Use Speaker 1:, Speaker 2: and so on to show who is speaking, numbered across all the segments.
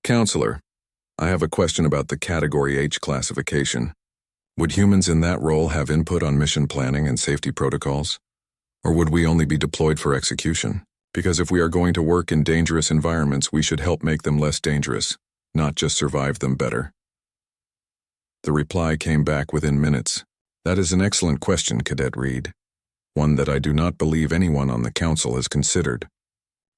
Speaker 1: Counselor, I have a question about the Category H classification. Would humans in that role have input on mission planning and safety protocols? Or would we only be deployed for execution? Because if we are going to work in dangerous environments, we should help make them less dangerous, not just survive them better. The reply came back within minutes. That is an excellent question, Cadet Reed. One that I do not believe anyone on the Council has considered.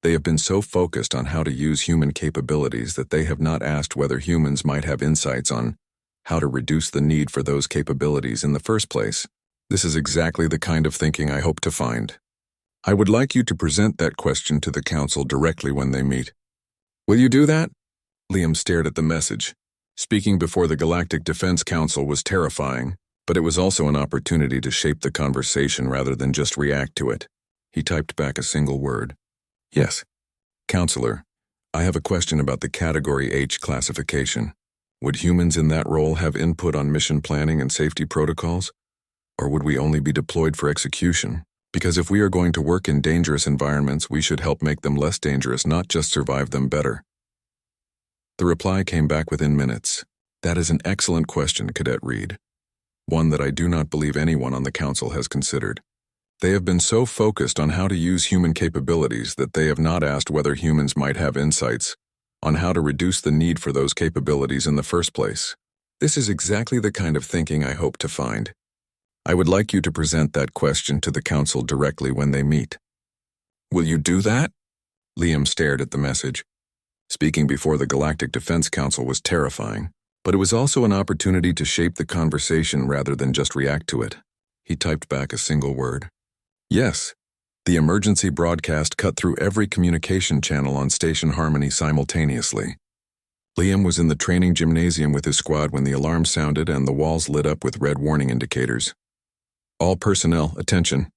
Speaker 1: They have been so focused on how to use human capabilities that they have not asked whether humans might have insights on how to reduce the need for those capabilities in the first place. This is exactly the kind of thinking I hope to find. I would like you to present that question to the Council directly when they meet. Will you do that? Liam stared at the message. Speaking before the Galactic Defense Council was terrifying, but it was also an opportunity to shape the conversation rather than just react to it. He typed back a single word. Yes. Counselor, I have a question about the Category H classification. Would humans in that role have input on mission planning and safety protocols? Or would we only be deployed for execution? Because if we are going to work in dangerous environments, we should help make them less dangerous, not just survive them better. The reply came back within minutes. That is an excellent question, Cadet Reed. One that I do not believe anyone on the Council has considered. They have been so focused on how to use human capabilities that they have not asked whether humans might have insights on how to reduce the need for those capabilities in the first place. This is exactly the kind of thinking I hope to find. I would like you to present that question to the Council directly when they meet. Will you do that? Liam stared at the message. Speaking before the Galactic Defense Council was terrifying, but it was also an opportunity to shape the conversation rather than just react to it. He typed back a single word. Yes. The emergency broadcast cut through every communication channel on Station Harmony simultaneously. Liam was in the training gymnasium with his squad when the alarm sounded and the walls lit up with red warning indicators. All personnel, attention,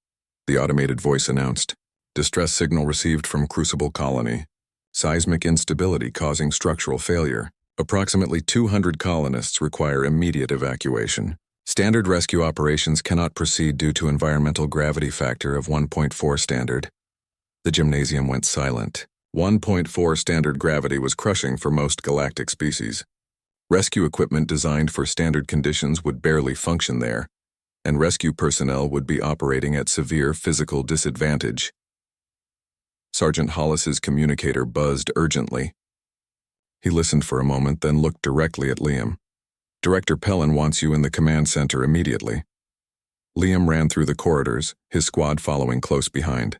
Speaker 1: the automated voice announced. Distress signal received from Crucible Colony. Seismic instability causing structural failure. Approximately 200 colonists require immediate evacuation. Standard rescue operations cannot proceed due to environmental gravity factor of 1.4 standard. The gymnasium went silent. 1.4 standard gravity was crushing for most galactic species. Rescue equipment designed for standard conditions would barely function there, and rescue personnel would be operating at severe physical disadvantage. Sergeant Hollis's communicator buzzed urgently. He listened for a moment, then looked directly at Liam. Director Pellin wants you in the command center immediately. Liam ran through the corridors, his squad following close behind.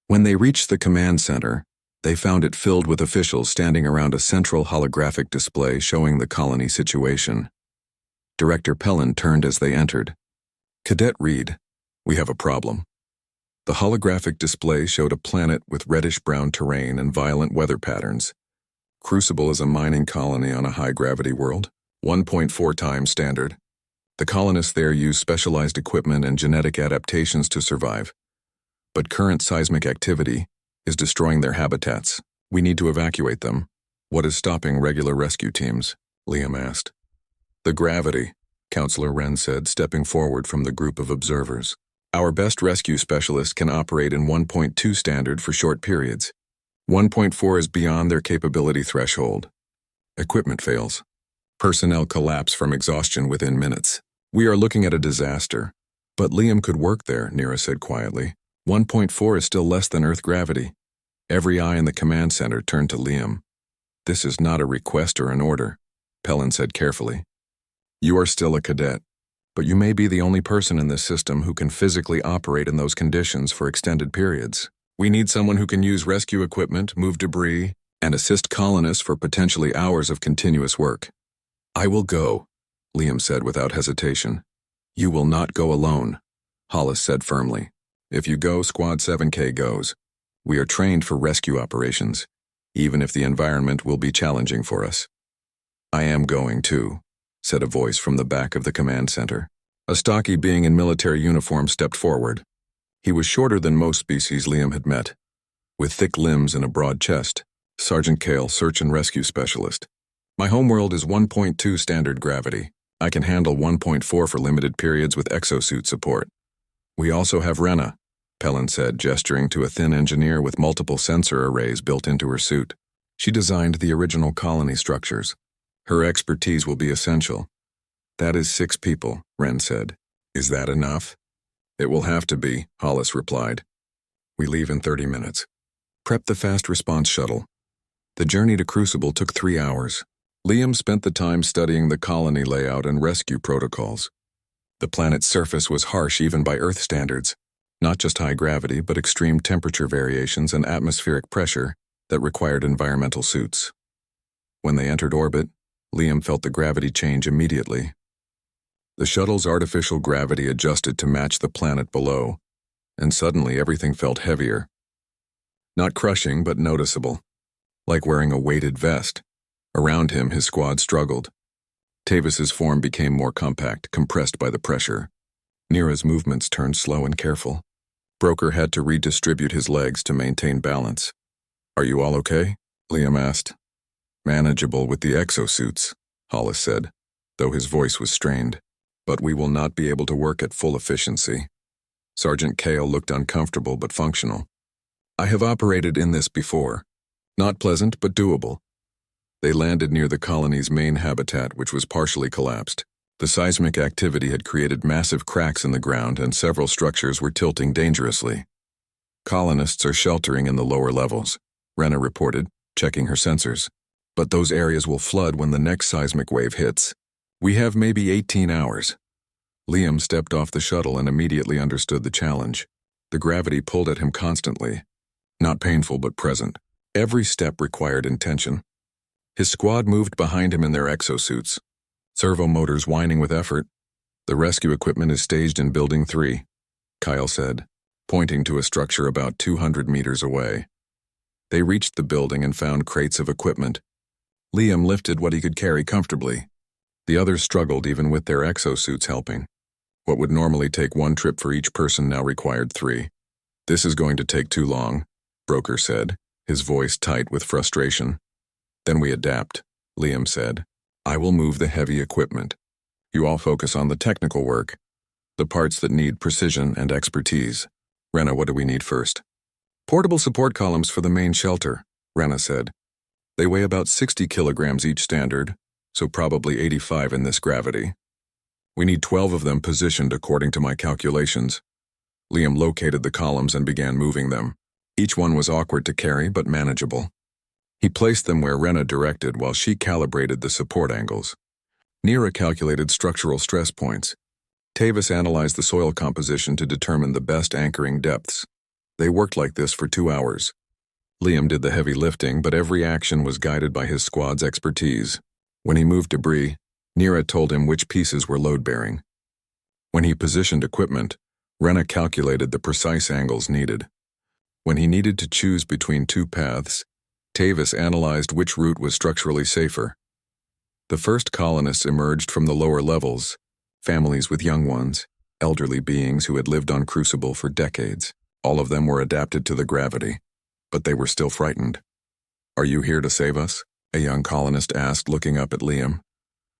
Speaker 1: When they reached the command center, they found it filled with officials standing around a central holographic display showing the colony situation. Director Pellin turned as they entered. Cadet Reed, we have a problem. The holographic display showed a planet with reddish-brown terrain and violent weather patterns. Crucible is a mining colony on a high-gravity world. 1.4 times standard. The colonists there use specialized equipment and genetic adaptations to survive. But current seismic activity is destroying their habitats. We need to evacuate them. What is stopping regular rescue teams? Liam asked. The gravity, Counselor Wren said, stepping forward from the group of observers. Our best rescue specialists can operate in 1.2 standard for short periods. 1.4 is beyond their capability threshold. Equipment fails. Personnel collapse from exhaustion within minutes. We are looking at a disaster. But Liam could work there, Nira said quietly. 1.4 is still less than Earth gravity. Every eye in the command center turned to Liam. This is not a request or an order, Pellin said carefully. You are still a cadet, but you may be the only person in this system who can physically operate in those conditions for extended periods. We need someone who can use rescue equipment, move debris, and assist colonists for potentially hours of continuous work. I will go, Liam said without hesitation. You will not go alone, Hollis said firmly. If you go, Squad 7K goes. We are trained for rescue operations, even if the environment will be challenging for us. I am going too, said a voice from the back of the command center. A stocky being in military uniform stepped forward. He was shorter than most species Liam had met, with thick limbs and a broad chest. Sergeant Kale, Search and Rescue Specialist. My homeworld is 1.2 standard gravity. I can handle 1.4 for limited periods with exosuit support. We also have Rena, Pellin said, gesturing to a thin engineer with multiple sensor arrays built into her suit. She designed the original colony structures. Her expertise will be essential. That is 6 people, Wren said. Is that enough? It will have to be, Hollis replied. We leave in 30 minutes. Prep the fast response shuttle. The journey to Crucible took 3 hours. Liam spent the time studying the colony layout and rescue protocols. The planet's surface was harsh even by Earth standards, not just high gravity but extreme temperature variations and atmospheric pressure that required environmental suits. When they entered orbit, Liam felt the gravity change immediately. The shuttle's artificial gravity adjusted to match the planet below, and suddenly everything felt heavier. Not crushing, but noticeable, like wearing a weighted vest. Around him, his squad struggled. Tavis's form became more compact, compressed by the pressure. Nira's movements turned slow and careful. Broker had to redistribute his legs to maintain balance. Are you all okay? Liam asked. Manageable with the exosuits, Hollis said, though his voice was strained. But we will not be able to work at full efficiency. Sergeant Kale looked uncomfortable but functional. I have operated in this before. Not pleasant, but doable. They landed near the colony's main habitat, which was partially collapsed. The seismic activity had created massive cracks in the ground and several structures were tilting dangerously. Colonists are sheltering in the lower levels, Renna reported, checking her sensors. But those areas will flood when the next seismic wave hits. We have maybe 18 hours. Liam stepped off the shuttle and immediately understood the challenge. The gravity pulled at him constantly. Not painful, but present. Every step required intention. His squad moved behind him in their exosuits, servo motors whining with effort. The rescue equipment is staged in Building 3, Kyle said, pointing to a structure about 200 meters away. They reached the building and found crates of equipment. Liam lifted what he could carry comfortably. The others struggled even with their exosuits helping. What would normally take 1 trip for each person now required 3. This is going to take too long, Broker said, his voice tight with frustration. Then we adapt, Liam said. I will move the heavy equipment. You all focus on the technical work, the parts that need precision and expertise. Renna, what do we need first? Portable support columns for the main shelter, Renna said. They weigh about 60 kilograms each standard, so probably 85 in this gravity. We need 12 of them positioned according to my calculations. Liam located the columns and began moving them. Each one was awkward to carry but manageable. He placed them where Renna directed while she calibrated the support angles. Nira calculated structural stress points. Tavis analyzed the soil composition to determine the best anchoring depths. They worked like this for 2 hours. Liam did the heavy lifting, but every action was guided by his squad's expertise. When he moved debris, Nira told him which pieces were load-bearing. When he positioned equipment, Renna calculated the precise angles needed. When he needed to choose between 2 paths, Tavis analyzed which route was structurally safer. The first colonists emerged from the lower levels, families with young ones, elderly beings who had lived on Crucible for decades. All of them were adapted to the gravity, but they were still frightened. Are you here to save us? A young colonist asked, looking up at Liam.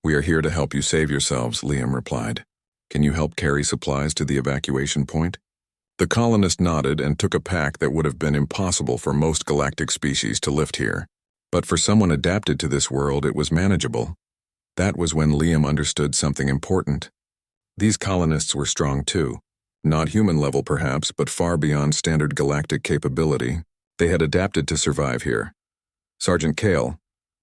Speaker 1: We are here to help you save yourselves, Liam replied. Can you help carry supplies to the evacuation point? The colonist nodded and took a pack that would have been impossible for most galactic species to lift here. But for someone adapted to this world, it was manageable. That was when Liam understood something important. These colonists were strong too. Not human level perhaps, but far beyond standard galactic capability. They had adapted to survive here. Sergeant Kale,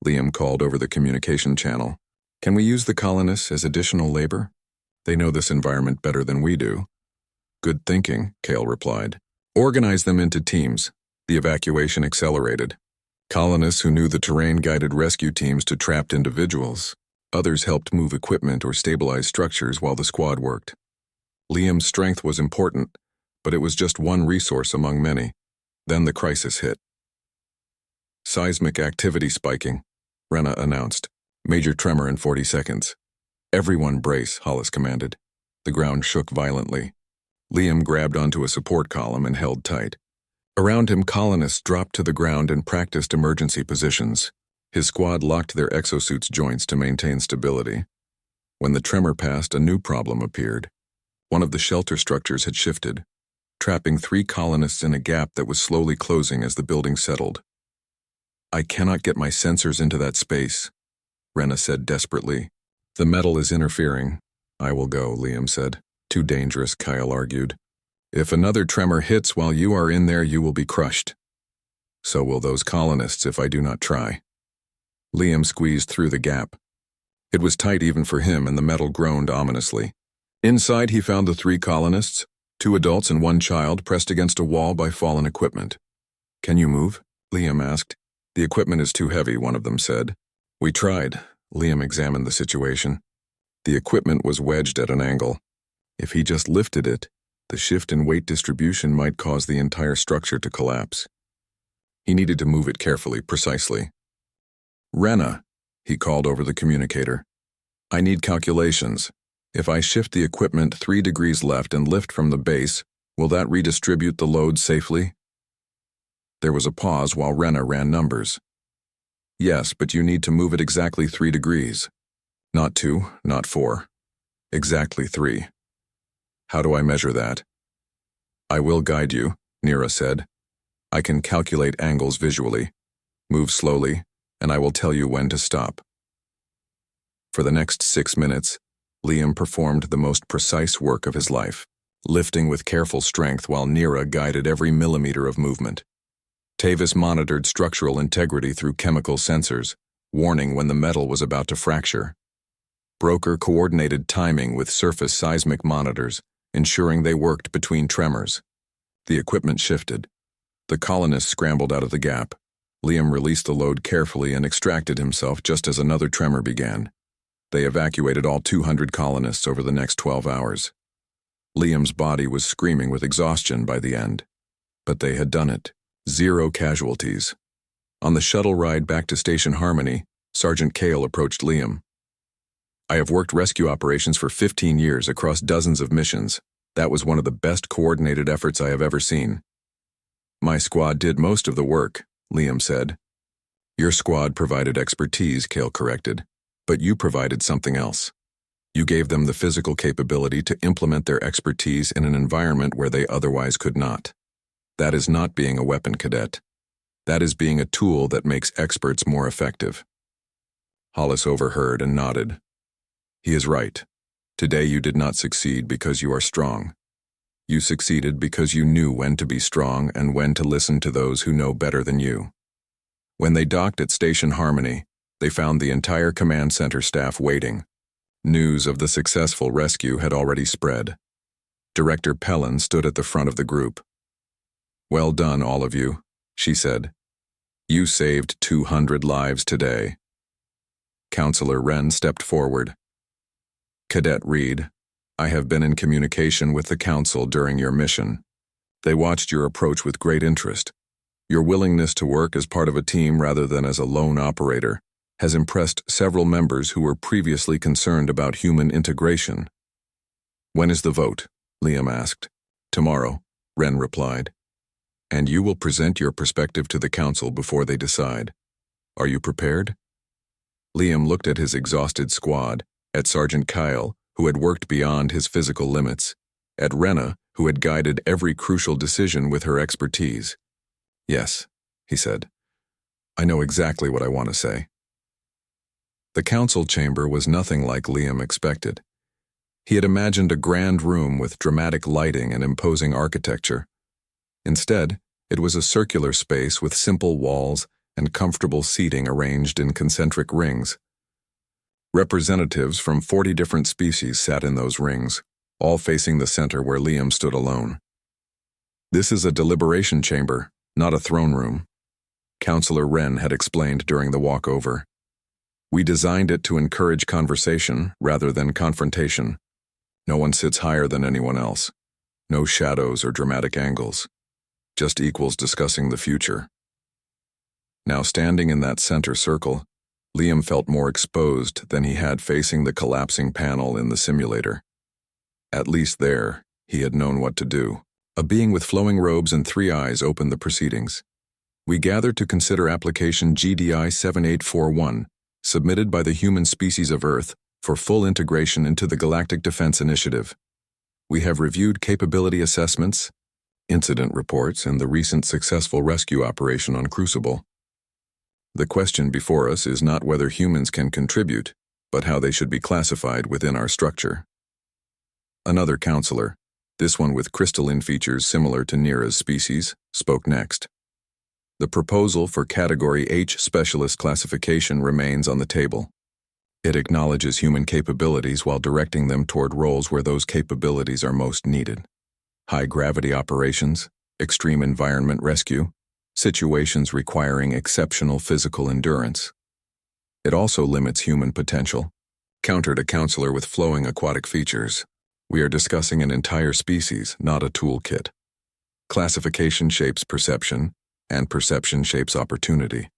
Speaker 1: Liam called over the communication channel. Can we use the colonists as additional labor? They know this environment better than we do. Good thinking, Kale replied. Organize them into teams. The evacuation accelerated. Colonists who knew the terrain guided rescue teams to trapped individuals. Others helped move equipment or stabilize structures while the squad worked. Liam's strength was important, but it was just one resource among many. Then the crisis hit. Seismic activity spiking, Renna announced. Major tremor in 40 seconds. Everyone brace, Hollis commanded. The ground shook violently. Liam grabbed onto a support column and held tight. Around him, colonists dropped to the ground and practiced emergency positions. His squad locked their exosuits' joints to maintain stability. When the tremor passed, a new problem appeared. One of the shelter structures had shifted, trapping 3 colonists in a gap that was slowly closing as the building settled. I cannot get my sensors into that space, Rena said desperately. The metal is interfering. I will go, Liam said. Too dangerous, Kyle argued. If another tremor hits while you are in there, you will be crushed. So will those colonists if I do not try. Liam squeezed through the gap. It was tight even for him, and the metal groaned ominously. Inside he found the 3 colonists, 2 adults and 1 child, pressed against a wall by fallen equipment. Can you move? Liam asked. The equipment is too heavy, one of them said. We tried. Liam examined the situation. The equipment was wedged at an angle. If he just lifted it, the shift in weight distribution might cause the entire structure to collapse. He needed to move it carefully, precisely. Rena, he called over the communicator. I need calculations. If I shift the equipment 3 degrees left and lift from the base, will that redistribute the load safely? There was a pause while Rena ran numbers. Yes, but you need to move it exactly 3 degrees. Not 2, not 4. Exactly 3. How do I measure that? I will guide you, Nira said. I can calculate angles visually. Move slowly, and I will tell you when to stop. For the next 6 minutes, Liam performed the most precise work of his life, lifting with careful strength while Nira guided every millimeter of movement. Tavis monitored structural integrity through chemical sensors, warning when the metal was about to fracture. Broker coordinated timing with surface seismic monitors, ensuring they worked between tremors. The equipment shifted. The colonists scrambled out of the gap. Liam released the load carefully and extracted himself just as another tremor began. They evacuated all 200 colonists over the next 12 hours. Liam's body was screaming with exhaustion by the end. But they had done it. 0 casualties. On the shuttle ride back to Station Harmony, Sergeant Cale approached Liam. I have worked rescue operations for 15 years across dozens of missions. That was one of the best coordinated efforts I have ever seen. My squad did most of the work, Liam said. Your squad provided expertise, Cale corrected, but you provided something else. You gave them the physical capability to implement their expertise in an environment where they otherwise could not. That is not being a weapon cadet. That is being a tool that makes experts more effective. Hollis overheard and nodded. He is right. Today you did not succeed because you are strong. You succeeded because you knew when to be strong and when to listen to those who know better than you. When they docked at Station Harmony, they found the entire command center staff waiting. News of the successful rescue had already spread. Director Pellin stood at the front of the group. Well done, all of you, she said. You saved 200 lives today. Counselor Wren stepped forward. Cadet Reed, I have been in communication with the Council during your mission. They watched your approach with great interest. Your willingness to work as part of a team rather than as a lone operator has impressed several members who were previously concerned about human integration. When is the vote? Liam asked. Tomorrow, Wren replied. And you will present your perspective to the Council before they decide. Are you prepared? Liam looked at his exhausted squad, at Sergeant Kyle, who had worked beyond his physical limits, at Rena, who had guided every crucial decision with her expertise. Yes, he said. I know exactly what I want to say. The council chamber was nothing like Liam expected. He had imagined a grand room with dramatic lighting and imposing architecture. Instead, it was a circular space with simple walls and comfortable seating arranged in concentric rings. Representatives from 40 different species sat in those rings, all facing the center where Liam stood alone. This is a deliberation chamber, not a throne room, Counselor Wren had explained during the walkover. We designed it to encourage conversation rather than confrontation. No one sits higher than anyone else. No shadows or dramatic angles. Just equals discussing the future. Now standing in that center circle, Liam felt more exposed than he had facing the collapsing panel in the simulator. At least there, he had known what to do. A being with flowing robes and 3 eyes opened the proceedings. We gathered to consider application GDI 7841, submitted by the human species of Earth for full integration into the Galactic Defense Initiative. We have reviewed capability assessments, incident reports, and the recent successful rescue operation on Crucible. The question before us is not whether humans can contribute, but how they should be classified within our structure. Another counselor, this one with crystalline features similar to Nira's species, spoke next. The proposal for Category H specialist classification remains on the table. It acknowledges human capabilities while directing them toward roles where those capabilities are most needed. High-gravity operations, extreme environment rescue, situations requiring exceptional physical endurance. It also limits human potential, countered a counselor with flowing aquatic features. We are discussing an entire species, not a toolkit. Classification shapes perception, and perception shapes opportunity.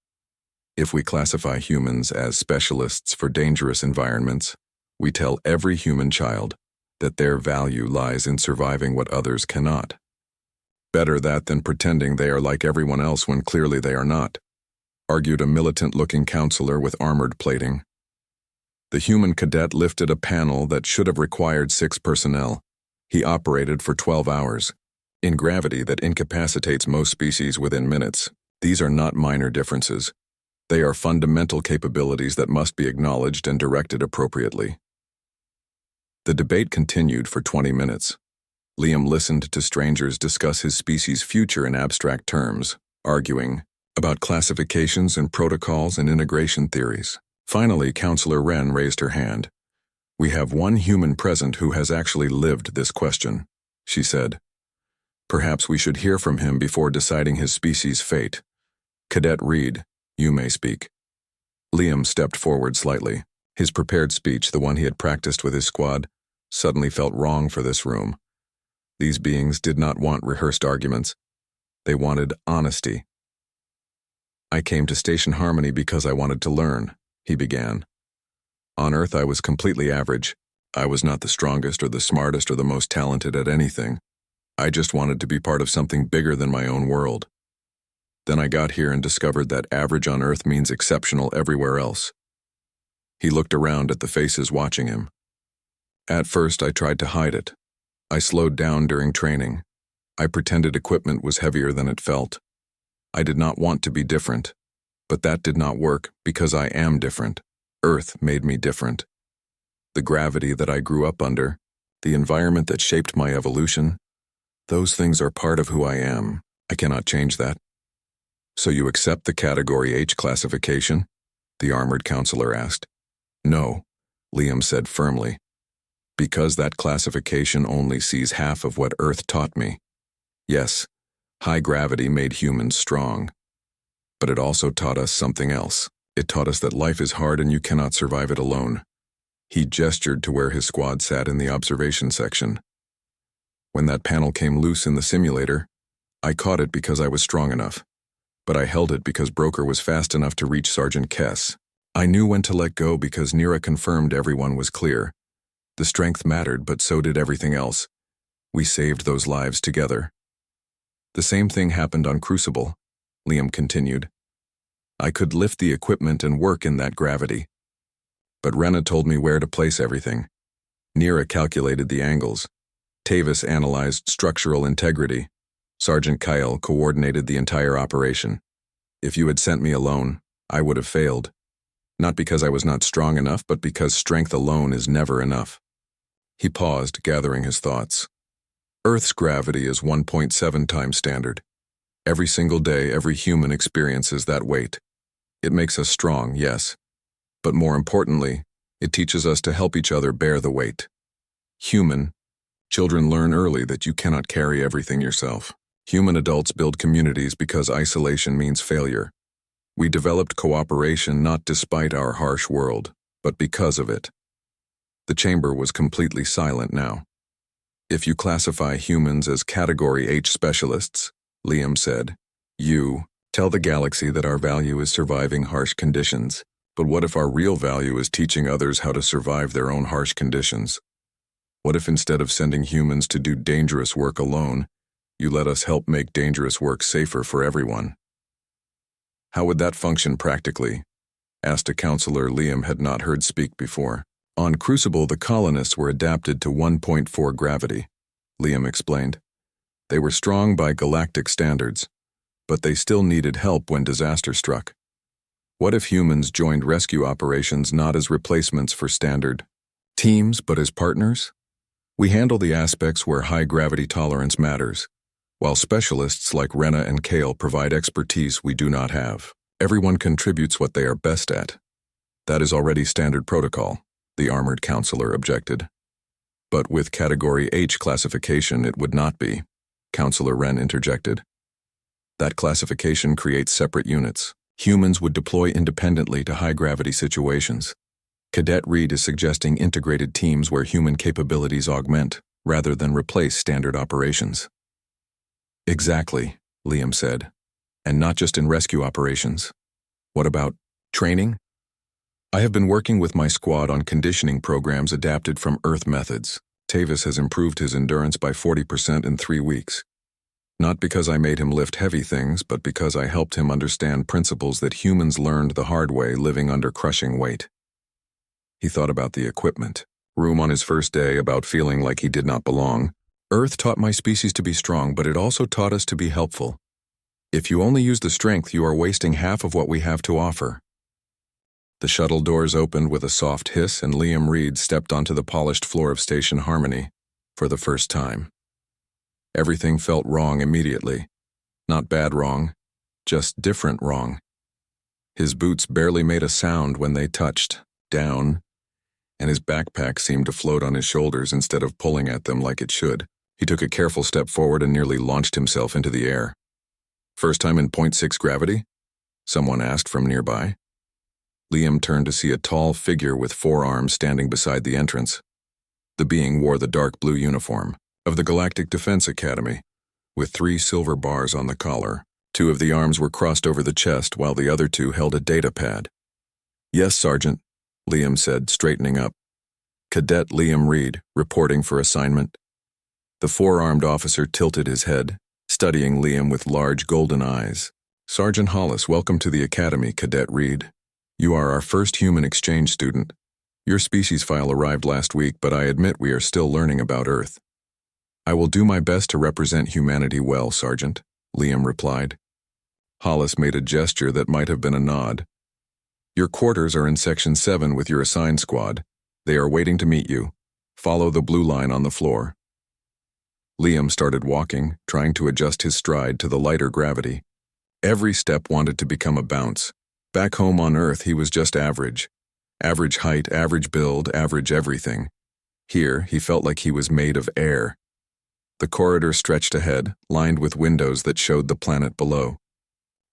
Speaker 1: If we classify humans as specialists for dangerous environments, we tell every human child that their value lies in surviving what others cannot. Better that than pretending they are like everyone else when clearly they are not, argued a militant-looking counselor with armored plating. The human cadet lifted a panel that should have required 6 personnel. He operated for 12 hours, in gravity that incapacitates most species within minutes. These are not minor differences. They are fundamental capabilities that must be acknowledged and directed appropriately. The debate continued for 20 minutes. Liam listened to strangers discuss his species' future in abstract terms, arguing about classifications and protocols and integration theories. Finally, Counselor Wren raised her hand. "We have one human present who has actually lived this question," she said. "Perhaps we should hear from him before deciding his species' fate. Cadet Reed, you may speak." Liam stepped forward slightly. His prepared speech, the one he had practiced with his squad, suddenly felt wrong for this room. These beings did not want rehearsed arguments. They wanted honesty. "I came to Station Harmony because I wanted to learn," he began. "On Earth I was completely average. I was not the strongest or the smartest or the most talented at anything. I just wanted to be part of something bigger than my own world. Then I got here and discovered that average on Earth means exceptional everywhere else." He looked around at the faces watching him. "At first I tried to hide it. I slowed down during training. I pretended equipment was heavier than it felt. I did not want to be different. But that did not work because I am different. Earth made me different. The gravity that I grew up under, the environment that shaped my evolution, those things are part of who I am. I cannot change that." "So you accept the Category H classification?" the armored counselor asked. "No," Liam said firmly, "because that classification only sees half of what Earth taught me. Yes, high gravity made humans strong. But it also taught us something else. It taught us that life is hard and you cannot survive it alone." He gestured to where his squad sat in the observation section. "When that panel came loose in the simulator, I caught it because I was strong enough. But I held it because Broker was fast enough to reach Sergeant Kess. I knew when to let go because Nira confirmed everyone was clear. The strength mattered, but so did everything else. We saved those lives together." "The same thing happened on Crucible," Liam continued. "I could lift the equipment and work in that gravity. But Rena told me where to place everything. Nira calculated the angles. Tavis analyzed structural integrity. Sergeant Kyle coordinated the entire operation. If you had sent me alone, I would have failed. Not because I was not strong enough, but because strength alone is never enough." He paused, gathering his thoughts. "Earth's gravity is 1.7 times standard. Every single day, every human experiences that weight. It makes us strong, yes. But more importantly, it teaches us to help each other bear the weight. Human, children learn early that you cannot carry everything yourself. Human adults build communities because isolation means failure. We developed cooperation not despite our harsh world, but because of it." The chamber was completely silent now. "If you classify humans as Category H specialists," Liam said, "you tell the galaxy that our value is surviving harsh conditions. But what if our real value is teaching others how to survive their own harsh conditions? What if instead of sending humans to do dangerous work alone, you let us help make dangerous work safer for everyone?" "How would that function practically?" asked a counselor Liam had not heard speak before. "On Crucible, the colonists were adapted to 1.4 gravity," Liam explained. "They were strong by galactic standards, but they still needed help when disaster struck. What if humans joined rescue operations not as replacements for standard teams, but as partners? We handle the aspects where high gravity tolerance matters, while specialists like Rena and Kale provide expertise we do not have. Everyone contributes what they are best at. That is already standard protocol, the armored counselor objected. But with Category H classification, it would not be, Counselor Wren interjected. That classification creates separate units. Humans would deploy independently to high-gravity situations. Cadet Reed is suggesting integrated teams where human capabilities augment, rather than replace standard operations. Exactly, Liam said. And not just in rescue operations. What about training? I have been working with my squad on conditioning programs adapted from Earth methods. Tavis has improved his endurance by 40% in 3 weeks. Not because I made him lift heavy things, but because I helped him understand principles that humans learned the hard way living under crushing weight. He thought about the equipment. Room on his first day about feeling like he did not belong. Earth taught my species to be strong, but it also taught us to be helpful. If you only use the strength, you are wasting half of what we have to offer. The shuttle doors opened with a soft hiss, and Liam Reed stepped onto the polished floor of Station Harmony for the first time. Everything felt wrong immediately. Not bad wrong, just different wrong. His boots barely made a sound when they touched down, and his backpack seemed to float on his shoulders instead of pulling at them like it should. He took a careful step forward and nearly launched himself into the air. First time in 0.6 gravity? Someone asked from nearby. Liam turned to see a tall figure with 4 arms standing beside the entrance. The being wore the dark blue uniform of the Galactic Defense Academy, with 3 silver bars on the collar. 2 of the arms were crossed over the chest, while the other 2 held a data pad. Yes, Sergeant, Liam said, straightening up. Cadet Liam Reed, reporting for assignment. The 4-armed officer tilted his head, studying Liam with large golden eyes. Sergeant Hollis, welcome to the Academy, Cadet Reed. You are our first human exchange student. Your species file arrived last week, but I admit we are still learning about Earth. I will do my best to represent humanity well, Sergeant, Liam replied. Hollis made a gesture that might have been a nod. Your quarters are in Section 7 with your assigned squad. They are waiting to meet you. Follow the blue line on the floor. Liam started walking, trying to adjust his stride to the lighter gravity. Every step wanted to become a bounce. Back home on Earth, he was just average. Average height, average build, average everything. Here, he felt like he was made of air. The corridor stretched ahead, lined with windows that showed the planet below.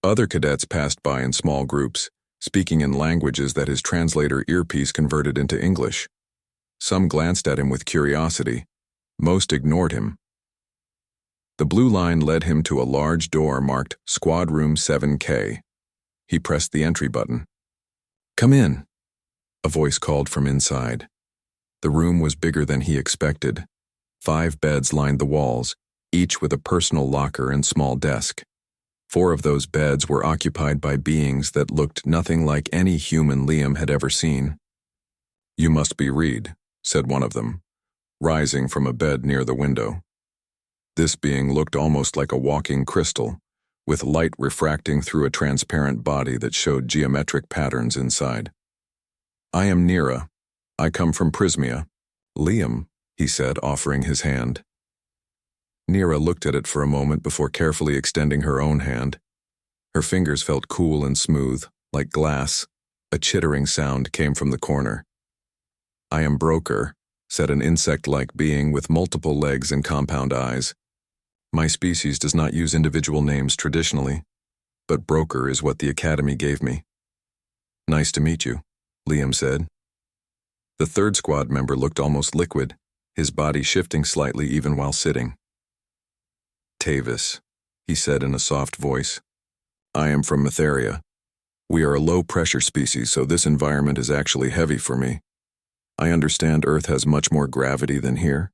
Speaker 1: Other cadets passed by in small groups, speaking in languages that his translator earpiece converted into English. Some glanced at him with curiosity. Most ignored him. The blue line led him to a large door marked Squad Room 7K. He pressed the entry button. Come in, a voice called from inside. The room was bigger than he expected. 5 beds lined the walls, each with a personal locker and small desk. 4 of those beds were occupied by beings that looked nothing like any human Liam had ever seen. You must be Reed, said one of them, rising from a bed near the window. This being looked almost like a walking crystal, with light refracting through a transparent body that showed geometric patterns inside. I am Nira. I come from Prismia. Liam, he said, offering his hand. Nira looked at it for a moment before carefully extending her own hand. Her fingers felt cool and smooth, like glass. A chittering sound came from the corner. I am Broker, said an insect-like being with multiple legs and compound eyes. My species does not use individual names traditionally, but Broker is what the Academy gave me. Nice to meet you, Liam said. The 3rd squad member looked almost liquid, his body shifting slightly even while sitting. Tavis, he said in a soft voice. I am from Matheria. We are a low-pressure species, so this environment is actually heavy for me. I understand Earth has much more gravity than here.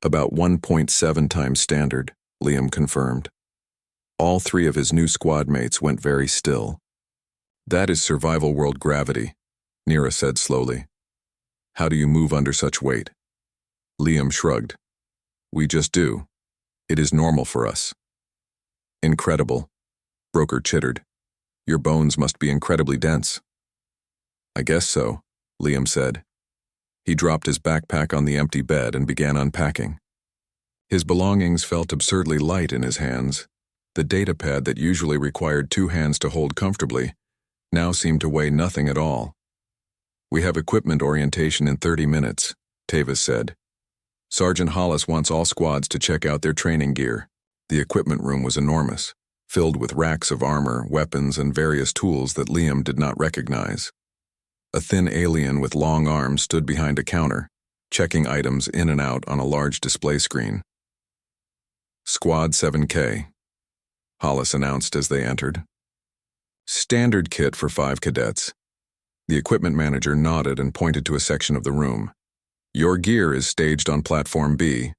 Speaker 1: About 1.7 times standard, Liam confirmed. All 3 of his new squad mates went very still. That is survival world gravity, Nira said slowly. How do you move under such weight? Liam shrugged. We just do. It is normal for us. Incredible, Broker chittered. Your bones must be incredibly dense. I guess so, Liam said. He dropped his backpack on the empty bed and began unpacking. His belongings felt absurdly light in his hands. The datapad that usually required 2 hands to hold comfortably now seemed to weigh nothing at all. We have equipment orientation in 30 minutes, Tavis said. Sergeant Hollis wants all squads to check out their training gear. The equipment room was enormous, filled with racks of armor, weapons, and various tools that Liam did not recognize. A thin alien with long arms stood behind a counter, checking items in and out on a large display screen. Squad 7K, Hollis announced as they entered. Standard kit for 5 cadets. The equipment manager nodded and pointed to a section of the room. Your gear is staged on Platform B.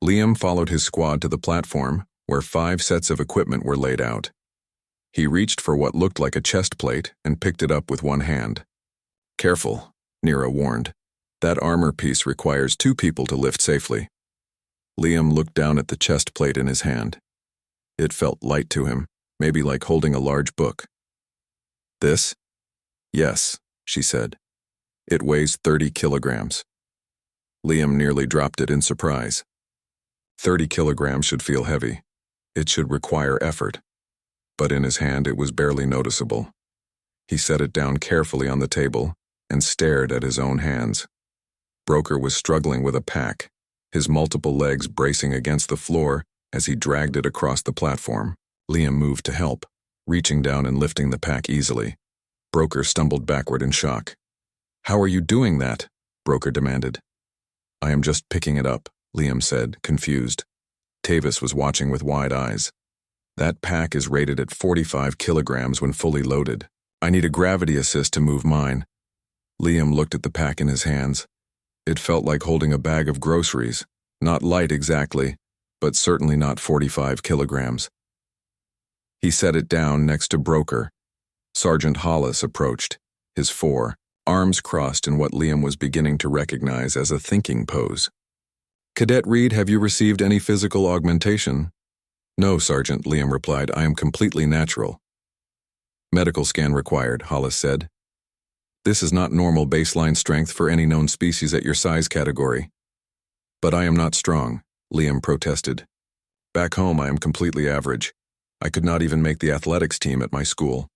Speaker 1: Liam followed his squad to the platform, where 5 sets of equipment were laid out. He reached for what looked like a chest plate and picked it up with one hand. Careful, Nira warned. That armor piece requires 2 people to lift safely. Liam looked down at the chest plate in his hand. It felt light to him, maybe like holding a large book. This? Yes, she said. It weighs 30 kilograms. Liam nearly dropped it in surprise. 30 kilograms should feel heavy. It should require effort. But in his hand it was barely noticeable. He set it down carefully on the table and stared at his own hands. Broker was struggling with a pack, his multiple legs bracing against the floor as he dragged it across the platform. Liam moved to help, reaching down and lifting the pack easily. Broker stumbled backward in shock. How are you doing that? Broker demanded. I am just picking it up, Liam said, confused. Tavis was watching with wide eyes. That pack is rated at 45 kilograms when fully loaded. I need a gravity assist to move mine. Liam looked at the pack in his hands. It felt like holding a bag of groceries, not light exactly, but certainly not 45 kilograms. He set it down next to Broker. Sergeant Hollis approached, his 4 arms crossed in what Liam was beginning to recognize as a thinking pose. Cadet Reed, have you received any physical augmentation? No, Sergeant, Liam replied. I am completely natural. Medical scan required, Hollis said. This is not normal baseline strength for any known species at your size category. But I am not strong, Liam protested. Back home I am completely average. I could not even make the athletics team at my school.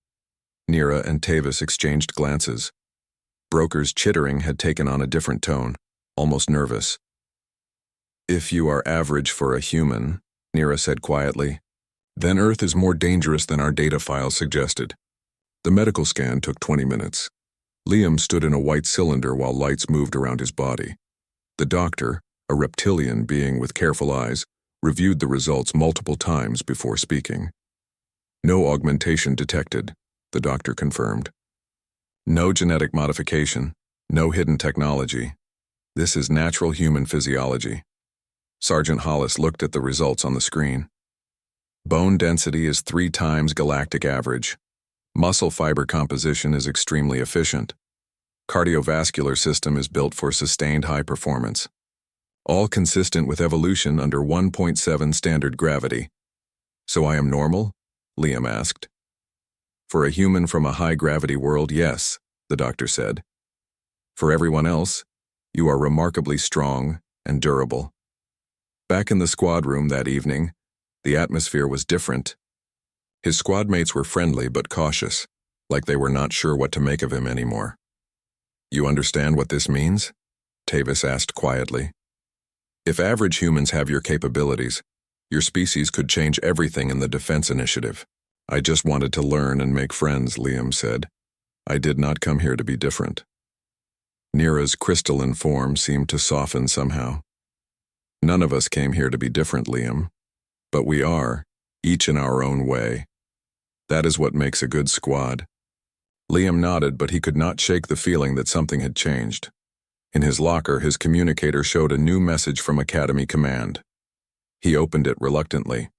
Speaker 1: Nira and Tavis exchanged glances. Broker's chittering had taken on a different tone, almost nervous. If you are average for a human, Nira said quietly, then Earth is more dangerous than our data files suggested. The medical scan took 20 minutes. Liam stood in a white cylinder while lights moved around his body. The doctor, a reptilian being with careful eyes, reviewed the results multiple times before speaking. No augmentation detected, the doctor confirmed. No genetic modification, no hidden technology. This is natural human physiology. Sergeant Hollis looked at the results on the screen. Bone density is 3 times galactic average. Muscle fiber composition is extremely efficient. Cardiovascular system is built for sustained high performance. All consistent with evolution under 1.7 standard gravity. So I am normal? Liam asked. For a human from a high-gravity world, yes, the doctor said. For everyone else, you are remarkably strong and durable. Back in the squad room that evening, the atmosphere was different. His squad mates were friendly but cautious, like they were not sure what to make of him anymore. You understand what this means? Tavis asked quietly. If average humans have your capabilities, your species could change everything in the defense initiative. I just wanted to learn and make friends, Liam said. I did not come here to be different. Nira's crystalline form seemed to soften somehow. None of us came here to be different, Liam. But we are, each in our own way. That is what makes a good squad. Liam nodded, but he could not shake the feeling that something had changed. In his locker, his communicator showed a new message from Academy Command. He opened it reluctantly.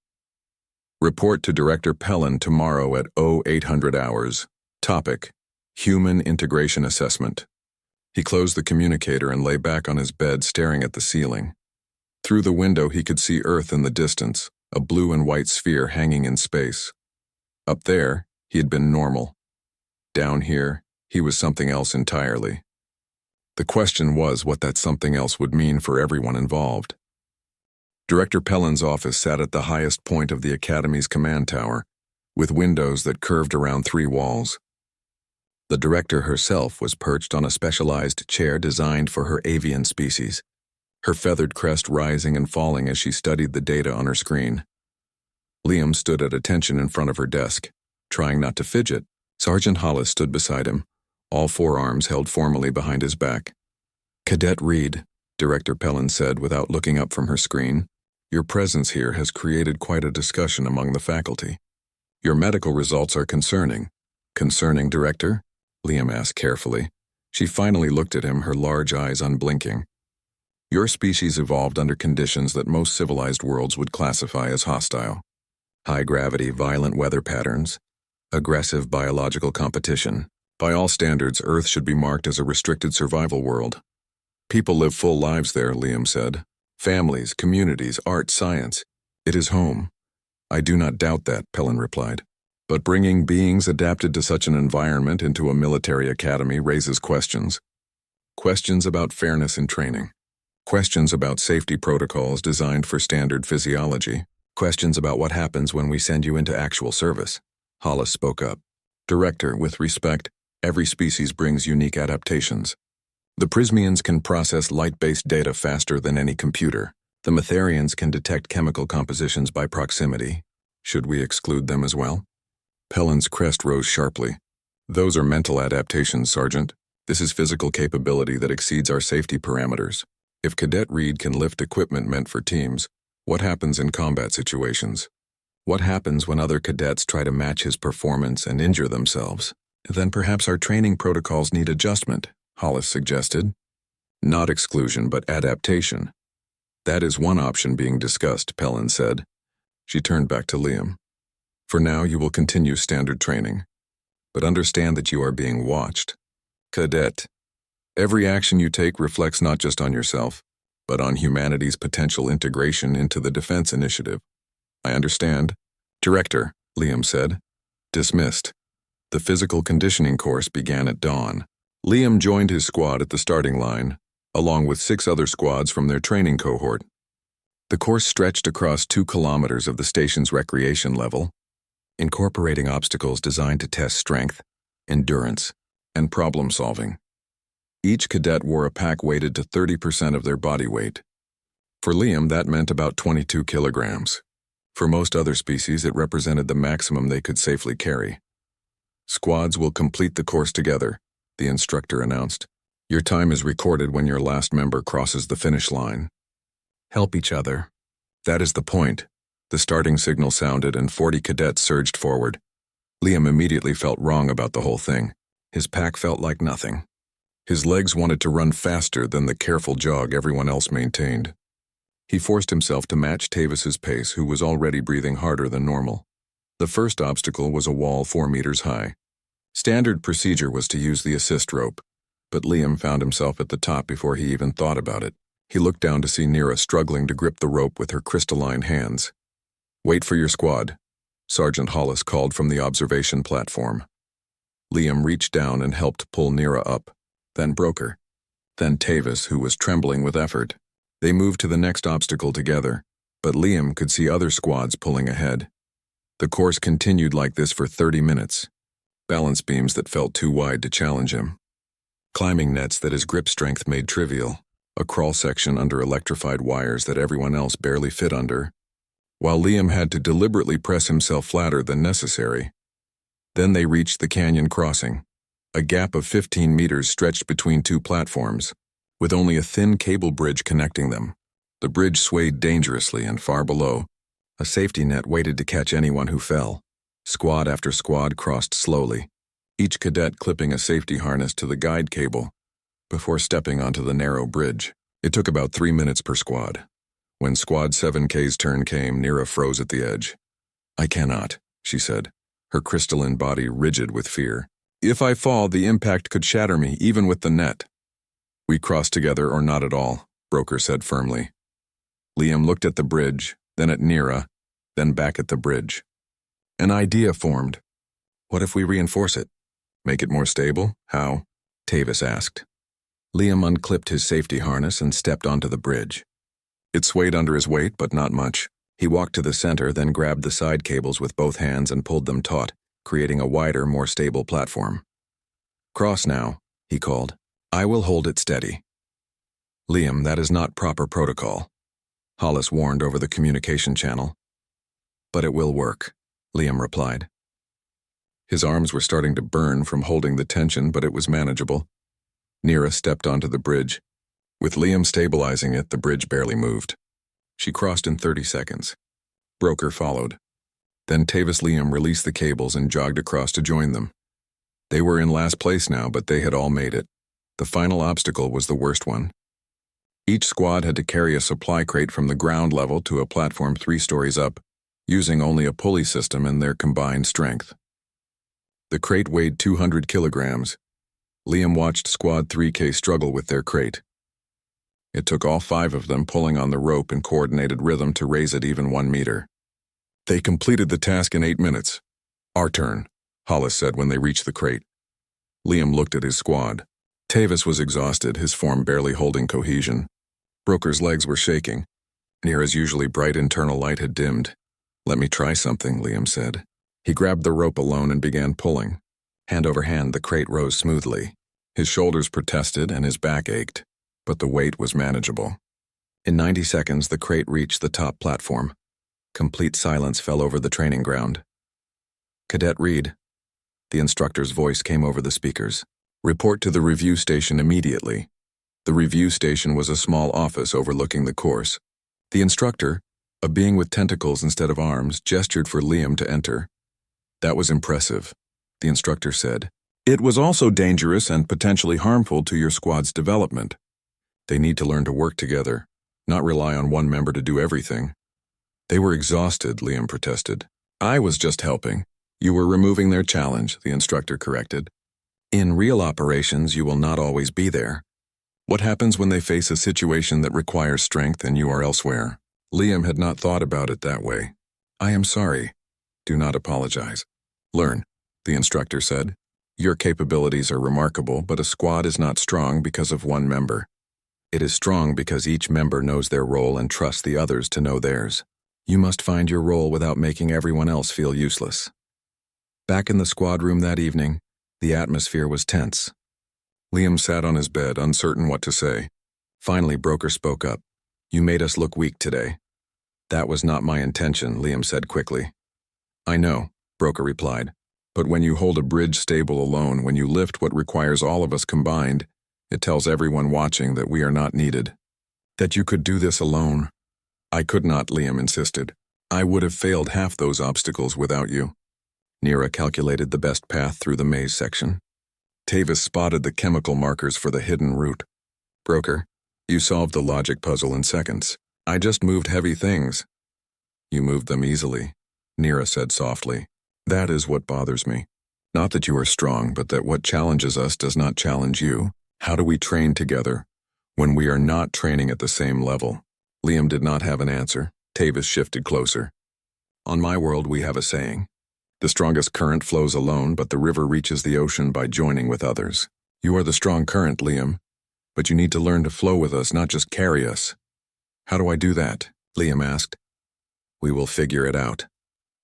Speaker 1: Report to Director Pellin tomorrow at 0800 hours. Topic: Human Integration Assessment. He closed the communicator and lay back on his bed staring at the ceiling. Through the window he could see Earth in the distance, a blue and white sphere hanging in space. Up there, He had been normal. Down here, he was something else entirely. The question was what that something else would mean for everyone involved. Director Pellin's office sat at the highest point of the Academy's command tower, with windows that curved around 3 walls. The director herself was perched on a specialized chair designed for her avian species, her feathered crest rising and falling as she studied the data on her screen. Liam stood at attention in front of her desk, trying not to fidget. Sergeant Hollis stood beside him, all 4 arms held formally behind his back. "Cadet Reed," Director Pellin said without looking up from her screen, "your presence here has created quite a discussion among the faculty. Your medical results are concerning." "Concerning, Director?" Liam asked carefully. She finally looked at him, her large eyes unblinking. "Your species evolved under conditions that most civilized worlds would classify as hostile. High gravity, violent weather patterns, aggressive biological competition. By all standards, Earth should be marked as a restricted survival world. People live full lives there," Liam said. "Families, communities, art, science. It is home." "I do not doubt that," Pellin replied. "But bringing beings adapted to such an environment into a military academy raises questions. Questions about fairness in training. Questions about safety protocols designed for standard physiology. Questions about what happens when we send you into actual service." Hollis spoke up. "Director, with respect, every species brings unique adaptations. The Prismians can process light-based data faster than any computer. The Metherians can detect chemical compositions by proximity. Should we exclude them as well?" Pellin's crest rose sharply. "Those are mental adaptations, Sergeant. This is physical capability that exceeds our safety parameters. If Cadet Reed can lift equipment meant for teams, what happens in combat situations? What happens when other cadets try to match his performance and injure themselves? Then perhaps our training protocols need adjustment," Hollis suggested. "Not exclusion, but adaptation." "That is one option being discussed," Pellin said. She turned back to Liam. "For now, you will continue standard training. But understand that you are being watched. Cadet, every action you take reflects not just on yourself, but on humanity's potential integration into the defense initiative." "I understand." "Director," Liam said. "Dismissed." The physical conditioning course began at dawn. Liam joined his squad at the starting line, along with 6 other squads from their training cohort. The course stretched across 2 kilometers of the station's recreation level, incorporating obstacles designed to test strength, endurance, and problem-solving. Each cadet wore a pack weighted to 30% of their body weight. For Liam, that meant about 22 kilograms. For most other species, it represented the maximum they could safely carry. "Squads will complete the course together," the instructor announced. "Your time is recorded when your last member crosses the finish line. Help each other. That is the point." The starting signal sounded and 40 cadets surged forward. Liam immediately felt wrong about the whole thing. His pack felt like nothing. His legs wanted to run faster than the careful jog everyone else maintained. He forced himself to match Tavis's pace, who was already breathing harder than normal. The first obstacle was a wall 4 meters high. Standard procedure was to use the assist rope, but Liam found himself at the top before he even thought about it. He looked down to see Nira struggling to grip the rope with her crystalline hands. "Wait for your squad," Sergeant Hollis called from the observation platform. Liam reached down and helped pull Nira up, then Broker, then Tavis, who was trembling with effort. They moved to the next obstacle together, but Liam could see other squads pulling ahead. The course continued like this for 30 minutes. Balance beams that felt too wide to challenge him. Climbing nets that his grip strength made trivial. A crawl section under electrified wires that everyone else barely fit under, while Liam had to deliberately press himself flatter than necessary. Then they reached the canyon crossing. A gap of 15 meters stretched between 2 platforms, with only a thin cable bridge connecting them. The bridge swayed dangerously, and far below, a safety net waited to catch anyone who fell. Squad after squad crossed slowly, each cadet clipping a safety harness to the guide cable before stepping onto the narrow bridge. It took about 3 minutes per squad. When Squad 7K's turn came, Nira froze at the edge. "I cannot," she said, her crystalline body rigid with fear. "If I fall, the impact could shatter me, even with the net." "We cross together or not at all," Broker said firmly. Liam looked at the bridge, then at Nira, then back at the bridge. An idea formed. What if we reinforce it? Make it more stable? How? Tavis asked. Liam unclipped his safety harness and stepped onto the bridge. It swayed under his weight, but not much. He walked to the center, then grabbed the side cables with both hands and pulled them taut, creating a wider, more stable platform. Cross now, he called. I will hold it steady. Liam, that is not proper protocol, Hollis warned over the communication channel. But it will work, Liam replied. His arms were starting to burn from holding the tension, but it was manageable. Nira stepped onto the bridge. With Liam stabilizing it, the bridge barely moved. She crossed in 30 seconds. Broker followed. Then Tavis Liam released the cables and jogged across to join them. They were in last place now, but they had all made it. The final obstacle was the worst one. Each squad had to carry a supply crate from the ground level to a platform 3 stories up, using only a pulley system and their combined strength. The crate weighed 200 kilograms. Liam watched Squad 3K struggle with their crate. It took all 5 of them pulling on the rope in coordinated rhythm to raise it even 1 meter. They completed the task in 8 minutes. Our turn, Hollis said when they reached the crate. Liam looked at his squad. Tavis was exhausted, his form barely holding cohesion. Broker's legs were shaking. Nira's usually bright internal light had dimmed. Let me try something, Liam said. He grabbed the rope alone and began pulling. Hand over hand, the crate rose smoothly. His shoulders protested and his back ached, but the weight was manageable. In 90 seconds, the crate reached the top platform. Complete silence fell over the training ground. Cadet Reed. The instructor's voice came over the speakers. Report to the review station immediately. The review station was a small office overlooking the course. The instructor, a being with tentacles instead of arms, gestured for Liam to enter. That was impressive, the instructor said. It was also dangerous and potentially harmful to your squad's development. They need to learn to work together, not rely on one member to do everything. They were exhausted, Liam protested. I was just helping. You were removing their challenge, the instructor corrected. In real operations, you will not always be there. What happens when they face a situation that requires strength and you are elsewhere? Liam had not thought about it that way. I am sorry. Do not apologize. Learn, the instructor said. Your capabilities are remarkable, but a squad is not strong because of one member. It is strong because each member knows their role and trusts the others to know theirs. You must find your role without making everyone else feel useless. Back in the squad room that evening, the atmosphere was tense. Liam sat on his bed, uncertain what to say. Finally, Broker spoke up. You made us look weak today. That was not my intention, Liam said quickly. I know, Broker replied. But when you hold a bridge stable alone, when you lift what requires all of us combined, it tells everyone watching that we are not needed. That you could do this alone. I could not, Liam insisted. I would have failed half those obstacles without you. Nira calculated the best path through the maze section. Tavis spotted the chemical markers for the hidden route. Broker, you solved the logic puzzle in seconds. I just moved heavy things. You moved them easily, Nira said softly. That is what bothers me. Not that you are strong, but that what challenges us does not challenge you. How do we train together when we are not training at the same level? Liam did not have an answer. Tavis shifted closer. On my world, we have a saying. The strongest current flows alone, but the river reaches the ocean by joining with others. You are the strong current, Liam, but you need to learn to flow with us, not just carry us. How do I do that? Liam asked. We will figure it out,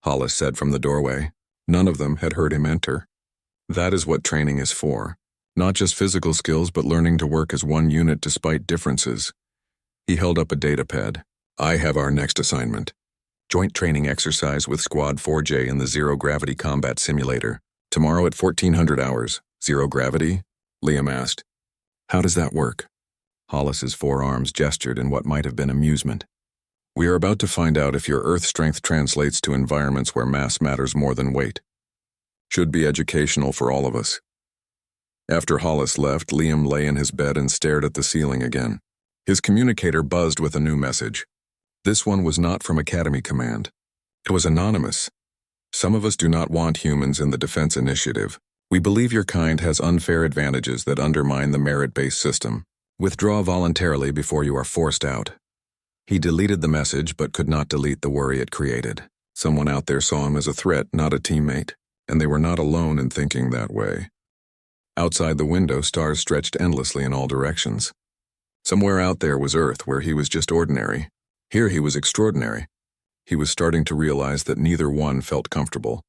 Speaker 1: Hollis said from the doorway. None of them had heard him enter. That is what training is for. Not just physical skills, but learning to work as one unit despite differences. He held up a datapad. I have our next assignment. Joint training exercise with Squad 4J in the zero-gravity combat simulator. Tomorrow at 1400 hours. Zero gravity? Liam asked. How does that work? Hollis's forearms gestured in what might have been amusement. We are about to find out if your earth strength translates to environments where mass matters more than weight. Should be educational for all of us. After Hollis left, Liam lay in his bed and stared at the ceiling again. His communicator buzzed with a new message. This one was not from Academy Command. It was anonymous. Some of us do not want humans in the defense initiative. We believe your kind has unfair advantages that undermine the merit-based system. Withdraw voluntarily before you are forced out. He deleted the message but could not delete the worry it created. Someone out there saw him as a threat, not a teammate. and they were not alone in thinking that way. Outside the window, stars stretched endlessly in all directions. Somewhere out there was Earth, where he was just ordinary. Here he was extraordinary. He was starting to realize that neither one felt comfortable.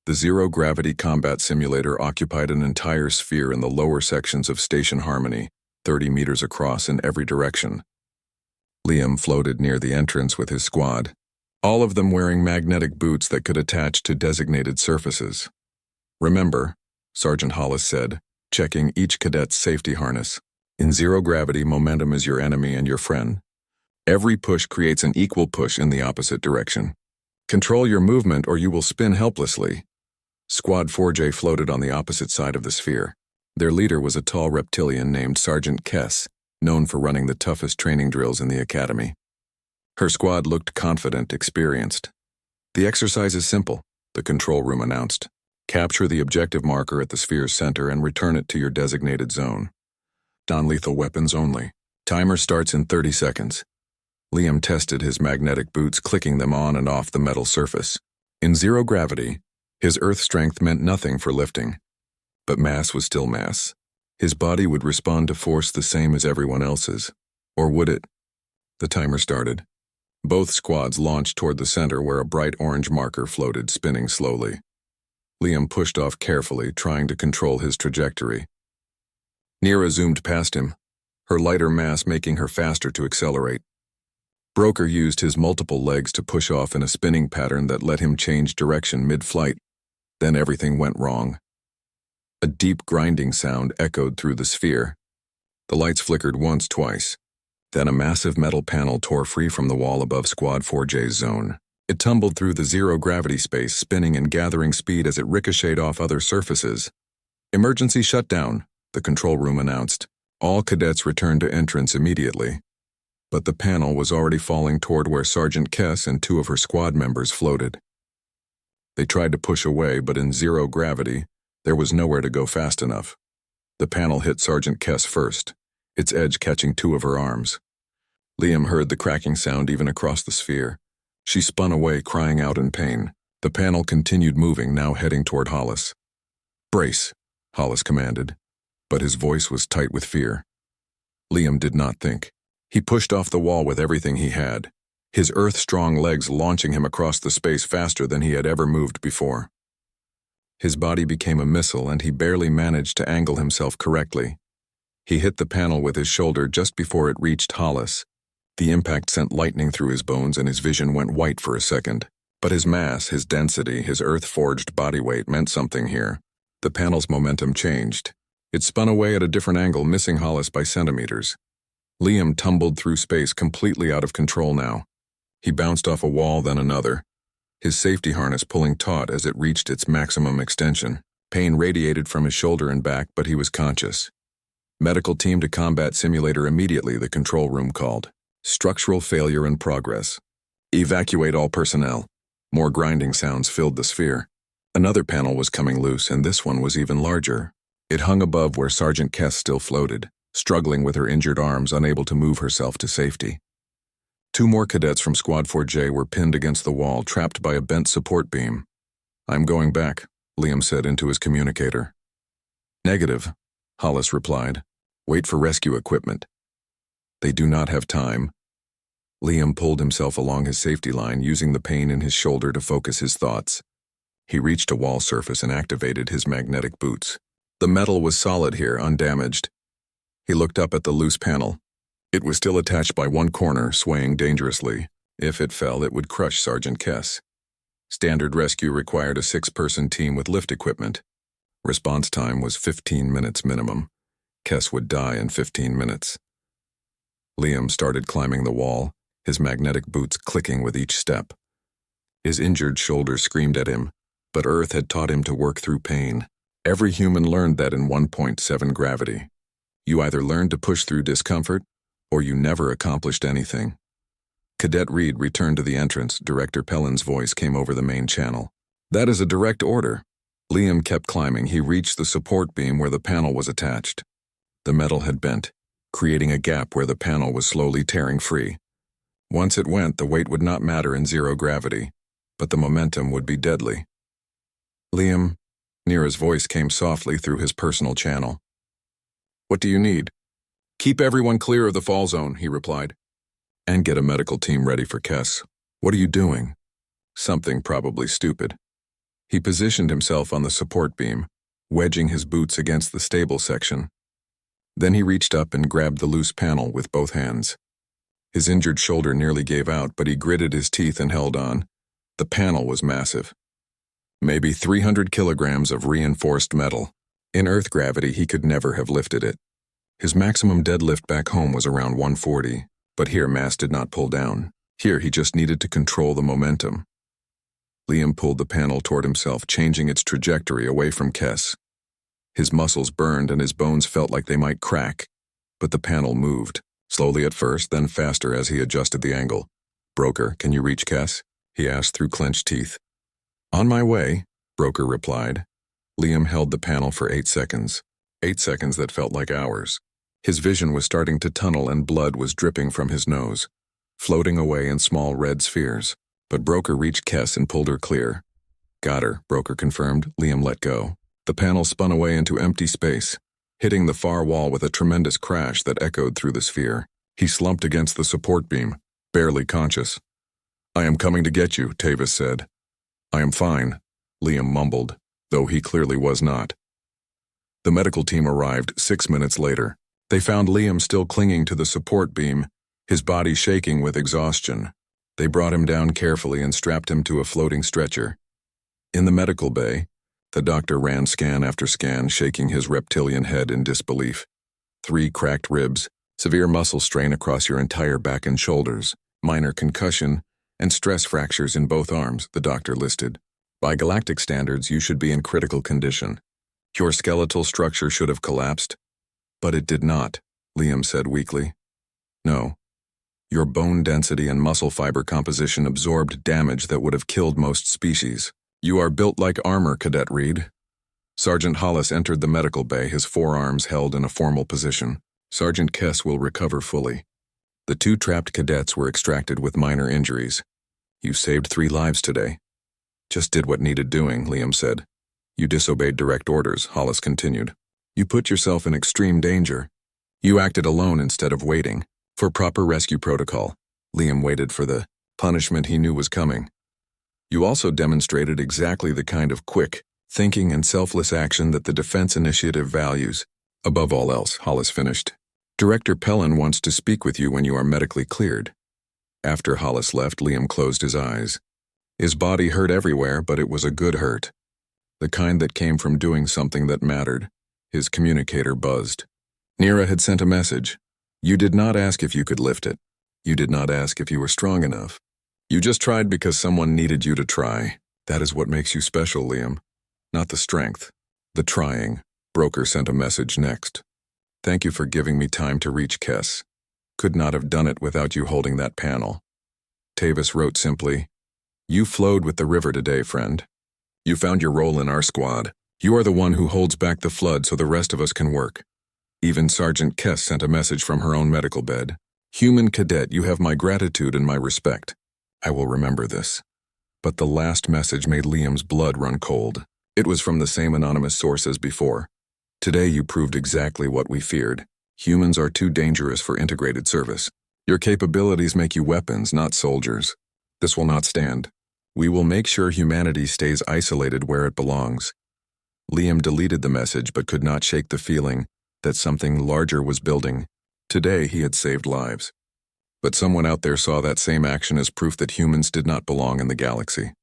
Speaker 1: The zero-gravity combat simulator occupied an entire sphere in the lower sections of Station Harmony, 30 meters across in every direction. Liam floated near the entrance with his squad, all of them wearing magnetic boots that could attach to designated surfaces. "Remember," Sergeant Hollis said, checking each cadet's safety harness, "in zero-gravity, momentum is your enemy and your friend. Every push creates an equal push in the opposite direction. Control your movement or you will spin helplessly." Squad 4J floated on the opposite side of the sphere. Their leader was a tall reptilian named Sergeant Kess, known for running the toughest training drills in the academy. Her squad looked confident, experienced. "The exercise is simple," the control room announced. "Capture the objective marker at the sphere's center and return it to your designated zone. Non-lethal weapons only. Timer starts in 30 seconds. Liam tested his magnetic boots, clicking them on and off the metal surface. In zero gravity, his earth strength meant nothing for lifting. But mass was still mass. His body would respond to force the same as everyone else's. Or would it? The timer started. Both squads launched toward the center where a bright orange marker floated, spinning slowly. Liam pushed off carefully, trying to control his trajectory. Nira zoomed past him, her lighter mass making her faster to accelerate. Broker used his multiple legs to push off in a spinning pattern that let him change direction mid-flight. Then everything went wrong. A deep grinding sound echoed through the sphere. The lights flickered once, twice. Then a massive metal panel tore free from the wall above Squad 4J's zone. It tumbled through the zero-gravity space, spinning and gathering speed as it ricocheted off other surfaces. "Emergency shutdown," the control room announced. All cadets returned to entrance immediately. But the panel was already falling toward where Sergeant Kess and 2 of her squad members floated. They tried to push away, but in zero gravity, there was nowhere to go fast enough. The panel hit Sergeant Kess first, its edge catching 2 of her arms. Liam heard the cracking sound even across the sphere. She spun away, crying out in pain. The panel continued moving, now heading toward Hollis. "Brace," Hollis commanded, but his voice was tight with fear. Liam did not think. He pushed off the wall with everything he had, his earth-strong legs launching him across the space faster than he had ever moved before. His body became a missile, and he barely managed to angle himself correctly. He hit the panel with his shoulder just before it reached Hollis. The impact sent lightning through his bones, and his vision went white for a second. But his mass, his density, his earth-forged body weight meant something here. The panel's momentum changed. It spun away at a different angle, missing Hollis by centimeters. Liam tumbled through space, completely out of control now. He bounced off a wall, then another, his safety harness pulling taut as it reached its maximum extension. Pain radiated from his shoulder and back, but he was conscious. "Medical team to combat simulator immediately," the control room called. "Structural failure in progress. Evacuate all personnel." More grinding sounds filled the sphere. Another panel was coming loose, and this one was even larger. It hung above where Sergeant Kess still floated, struggling with her injured arms, unable to move herself to safety. 2 more cadets from Squad 4J were pinned against the wall, trapped by a bent support beam. "I'm going back," Liam said into his communicator. "Negative," Hollis replied. "Wait for rescue equipment." "They do not have time." Liam pulled himself along his safety line, using the pain in his shoulder to focus his thoughts. He reached a wall surface and activated his magnetic boots. The metal was solid here, undamaged. He looked up at the loose panel. It was still attached by one corner, swaying dangerously. If it fell, it would crush Sergeant Kess. Standard rescue required a 6-person team with lift equipment. Response time was 15 minutes minimum. Kess would die in 15 minutes. Liam started climbing the wall, his magnetic boots clicking with each step. His injured shoulder screamed at him, but Earth had taught him to work through pain. Every human learned that in 1.7 gravity. You either learned to push through discomfort, or you never accomplished anything. Cadet Reed returned to the entrance. Director Pellin's voice came over the main channel. "That is a direct order." Liam kept climbing. He reached the support beam where the panel was attached. The metal had bent, creating a gap where the panel was slowly tearing free. Once it went, the weight would not matter in zero gravity, but the momentum would be deadly. Liam, Nira's voice came softly through his personal channel. What do you need? Keep everyone clear of the fall zone, he replied. And get a medical team ready for Kess. What are you doing? Something probably stupid. He positioned himself on the support beam, wedging his boots against the stable section. Then he reached up and grabbed the loose panel with both hands. His injured shoulder nearly gave out, but he gritted his teeth and held on. The panel was massive. Maybe 300 kilograms of reinforced metal. In Earth gravity, he could never have lifted it. His maximum deadlift back home was around 140, but here mass did not pull down. Here he just needed to control the momentum. Liam pulled the panel toward himself, changing its trajectory away from Kess. His muscles burned and his bones felt like they might crack, but the panel moved, slowly at first, then faster as he adjusted the angle. Broker, can you reach Kess? He asked through clenched teeth. On my way, Broker replied. Liam held the panel for 8 seconds. 8 seconds that felt like hours. His vision was starting to tunnel and blood was dripping from his nose, floating away in small red spheres. But Broker reached Kess and pulled her clear. Got her, Broker confirmed. Liam let go. The panel spun away into empty space, hitting the far wall with a tremendous crash that echoed through the sphere. He slumped against the support beam, barely conscious. I am coming to get you, Tavis said. I am fine, Liam mumbled, though he clearly was not. The medical team arrived 6 minutes later. They found Liam still clinging to the support beam, his body shaking with exhaustion. They brought him down carefully and strapped him to a floating stretcher. In the medical bay, the doctor ran scan after scan, shaking his reptilian head in disbelief. 3 cracked ribs, severe muscle strain across your entire back and shoulders, minor concussion, and stress fractures in both arms, the doctor listed. By galactic standards, you should be in critical condition. Your skeletal structure should have collapsed. But it did not, Liam said weakly. No. Your bone density and muscle fiber composition absorbed damage that would have killed most species. You are built like armor, Cadet Reed. Sergeant Hollis entered the medical bay, his forearms held in a formal position. Sergeant Kess will recover fully. The 2 trapped cadets were extracted with minor injuries. You saved 3 lives today. Just did what needed doing, Liam said. You disobeyed direct orders, Hollis continued. You put yourself in extreme danger. You acted alone instead of waiting. For proper rescue protocol, Liam waited for the punishment he knew was coming. You also demonstrated exactly the kind of quick, thinking and selfless action that the Defense Initiative values. Above all else, Hollis finished. Director Pellin wants to speak with you when you are medically cleared. After Hollis left, Liam closed his eyes. His body hurt everywhere, but it was a good hurt. The kind that came from doing something that mattered. His communicator buzzed. Nira had sent a message. You did not ask if you could lift it. You did not ask if you were strong enough. You just tried because someone needed you to try. That is what makes you special, Liam. Not the strength. The trying. Broker sent a message next. Thank you for giving me time to reach Kess. Could not have done it without you holding that panel. Tavis wrote simply, You flowed with the river today, friend. You found your role in our squad. You are the one who holds back the flood so the rest of us can work. Even Sergeant Kess sent a message from her own medical bed. Human cadet, you have my gratitude and my respect. I will remember this. But the last message made Liam's blood run cold. It was from the same anonymous source as before. Today you proved exactly what we feared. Humans are too dangerous for integrated service. Your capabilities make you weapons, not soldiers. This will not stand. We will make sure humanity stays isolated where it belongs. Liam deleted the message but could not shake the feeling that something larger was building. Today he had saved lives. But someone out there saw that same action as proof that humans did not belong in the galaxy.